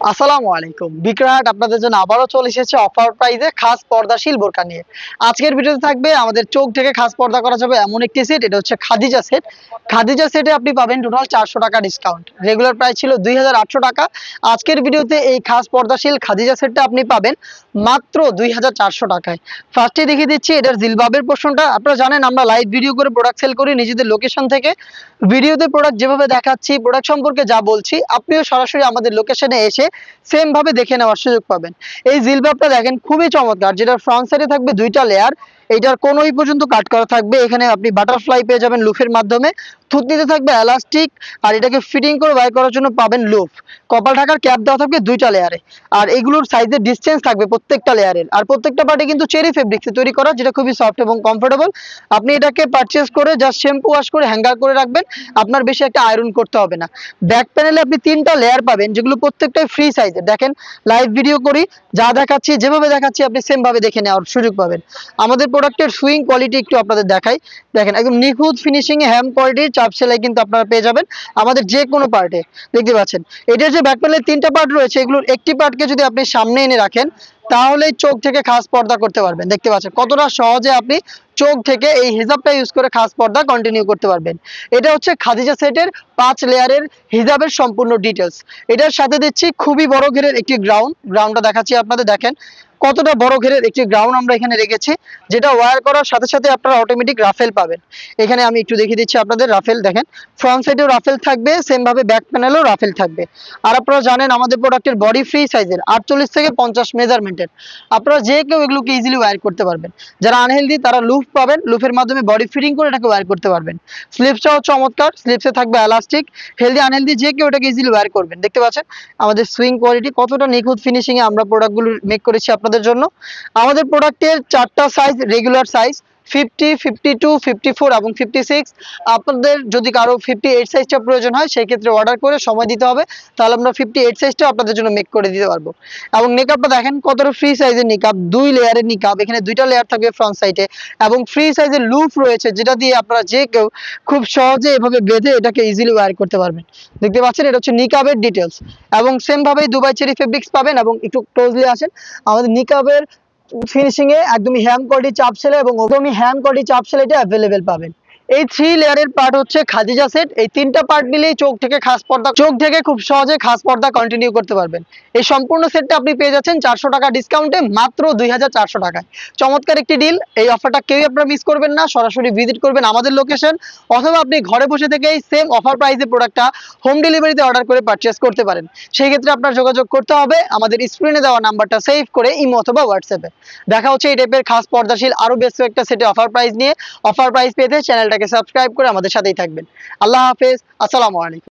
আসসালামু আলাইকুম। বিক্রয়হাট আপনাদের জন্য আবারও চলে এসেছে অফার প্রাইজে খাস পর্দাশীল বোরকা নিয়ে। আজকের ভিডিওতে থাকবে আমাদের চোখ থেকে খাস পর্দা করা যাবে এমন একটি সেট। এটা হচ্ছে খাদিজা সেট। খাদিজা সেটে আপনি পাবেন টোটাল 400 টাকা ডিসকাউন্ট। রেগুলার প্রাইস ছিল 2800 টাকা। আজকের ভিডিওতে এই খাস পর্দাশীল খাদিজা সেটটা আপনি পাবেন মাত্র 2400 টাকায়। ফার্স্টে দেখিয়ে দিচ্ছি এটার জিলবাবের পোর্শনটা। আপনারা জানেন আমরা লাইভ ভিডিও করে প্রোডাক্ট সেল করি নিজেদের লোকেশন থেকে। ভিডিওতে প্রোডাক্ট যেভাবে দেখাচ্ছি, প্রোডাক্ট সম্পর্কে যা বলছি, আপনিও সরাসরি আমাদের লোকেশনে এসে সেম ভাবে দেখে নেওয়ার সুযোগ পাবেন। এই জিলবাবটা দেখেন খুবই চমৎকার, যেটার ফ্রন্ট সাইডে থাকবে দুইটা লেয়ার। এইটার কোনো এই পর্যন্ত কাট করা থাকবে। এখানে আপনি বাটারফ্লাই পেয়ে যাবেন লুফের মাধ্যমে। থুতনিতে থাকবে এলাস্টিক, আর এটাকে ফিটিং করে বাইর করার জন্য পাবেন লুফ। কপাল ঢাকার ক্যাপ দেওয়া থাকবে দুইটা লেয়ারে। আর এগুলোর সাইজের ডিসটেন্স থাকবে প্রত্যেকটা লেয়ারের। আর প্রত্যেকটা পার্টে কিন্তু চেরি ফেব্রিক্সে তৈরি করা, যেটা খুবই সফট এবং কমফোর্টেবল। আপনি এটাকে পারচেজ করে জাস্ট শ্যাম্পু ওয়াশ করে হ্যাঙ্গার করে রাখবেন, আপনার বেশি একটা আয়রন করতে হবে না। ব্যাক প্যানেলে আপনি তিনটা লেয়ার পাবেন, যেগুলো প্রত্যেকটাই ফ্রি সাইজের। দেখেন লাইভ ভিডিও করি, যা দেখাচ্ছি যেভাবে দেখাচ্ছি আপনি সেম ভাবে দেখে নেওয়ার সুযোগ পাবেন। আমাদের প্রোডাক্টের সুইং কোয়ালিটি একটু আপনাদের দেখাই। দেখেন একদম নিখুঁত ফিনিশিং এ হ্যাম কোয়ালিটির চাপ সেলাই কিন্তু আপনারা পেয়ে যাবেন আমাদের যে কোনো পার্টে। দেখতে পাচ্ছেন এটার যে ব্যাক প্যানেলের তিনটা পার্ট রয়েছে, এগুলোর একটি পার্টকে যদি আপনি সামনে এনে রাখেন তাহলে চোখ থেকে খাস পর্দা করতে পারবেন। দেখতে পাচ্ছেন কতটা সহজে আপনি চোখ থেকে এই হিজাবটা ইউজ করে খাস পর্দা কন্টিনিউ করতে পারবেন। এটা হচ্ছে খাদিজা সেটের 5 লেয়ারের হিজাবের সম্পূর্ণ ডিটেলস। এটার সাথে দিচ্ছি খুবই বড় ঘেরের একটি গ্রাউন্ডটা দেখাচ্ছি আপনাদের। দেখেন কতটা বড় ঘেরের একটি গ্রাউন্ড আমরা এখানে রেখেছি, যেটা ওয়্যার করার সাথে সাথে আপনারা অটোমেটিক রাফেল পাবেন। এখানে আমি একটু দেখিয়ে দিচ্ছি আপনাদের রাফেল। দেখেন ফ্রন্ট সাইডেও রাফেল থাকবে, সেম ভাবে ব্যাক প্যানেলেও রাফেল থাকবে। আর আপনারা জানেন আমাদের প্রোডাক্টের বডি ফ্রি সাইজের 48 থেকে 50 মেজারমেন্টের। আপনারা যে কেউ এগুলোকে ইজিলি ওয়্যার করতে পারবেন। যারা আনহেলদি তারা লুফ পাবেন, লুফের মাধ্যমে বডি ফিটিং করে এটাকে ওয়্যার করতে পারবেন। স্লিপসটাও চমৎকার, স্লিপসে থাকবে এলাস্টিক। হেলদি আনহেলদি যে কেউ এটাকে ইজিলি ওয়্যার করবেন। দেখতে পাচ্ছেন আমাদের সুইং কোয়ালিটি কতটা নিখুঁত ফিনিশিং এ আমরা প্রোডাক্টগুলো মেক করেছি আপনাদের জন্য। আমাদের প্রোডাক্টের 4টা সাইজ রেগুলার সাইজ 50, 52, 54 এবং 56। আপনাদের যদি কারো 58 সাইজটা প্রয়োজন হয় সেই ক্ষেত্রে অর্ডার করে সময় দিতে হবে, তাহলে আমরা 58 সাইজটা আপনাদের জন্য মেক করে দিতে পারবো। এবং নিকাবটা দেখেন কতটা ফ্রি সাইজের নিকাব, 2 লেয়ারের নিকাব। এখানে দুইটা লেয়ার থাকবে ফ্রন্ট সাইডে এবং ফ্রি সাইজের লুপ রয়েছে, যেটা দিয়ে আপনারা যে কেউ খুব সহজে এভাবে বেঁধে এটাকে ইজিলি ওয়্যার করতে পারবেন। দেখতে পাচ্ছেন এটা হচ্ছে নিকাবের ডিটেলস। এবং সেম ভাবে দুবাই চেরি ফেব্রিক্স পাবেন। এবং একটু ক্লোজলি আসেন, আমাদের নিকাবের ফিনিশিং এ একদমই হ্যাম কোয়ালিটি চাপ সেলাই এবং একদমই হ্যাম কোয়ালিটি চাপ সেলাইটা অ্যাভেলেবেল পাবেন। এই 3 লেয়ারের পার্ট হচ্ছে খাদিজা সেট। এই তিনটা পার্ট মিলেই চোখ থেকে খুব সহজে খাস পর্দা কন্টিনিউ করতে পারবেন। এই সম্পূর্ণ সেটটা আপনি পেয়ে যাচ্ছেন 400 টাকা ডিসকাউন্টে মাত্র 2400 টাকায়। চমৎকার একটি ডিল। এই অফারটা কেউই আপনারা মিস করবেন না। সরাসরি ভিজিট করবেন আমাদের লোকেশন, অথবা আপনি ঘরে বসে থেকেই সেম অফার প্রাইসে প্রোডাক্টটা হোম ডেলিভারিতে অর্ডার করে পারচেজ করতে পারেন। সেই ক্ষেত্রে আপনার যোগাযোগ করতে হবে আমাদের স্ক্রিনে দেওয়া নাম্বারটা সেভ করে ইমো অথবা হোয়াটসঅ্যাপে। দেখা হচ্ছে এই টাইপের খাস পর্দাশীল আরো বেশ কয়েকটা সেটে অফার প্রাইস নিয়ে। অফার প্রাইস পেতে চ্যানেলটাকে সাবস্ক্রাইব করে আমাদের সাথেই থাকবেন। আল্লাহ হাফেজ, আসসালামু আলাইকুম।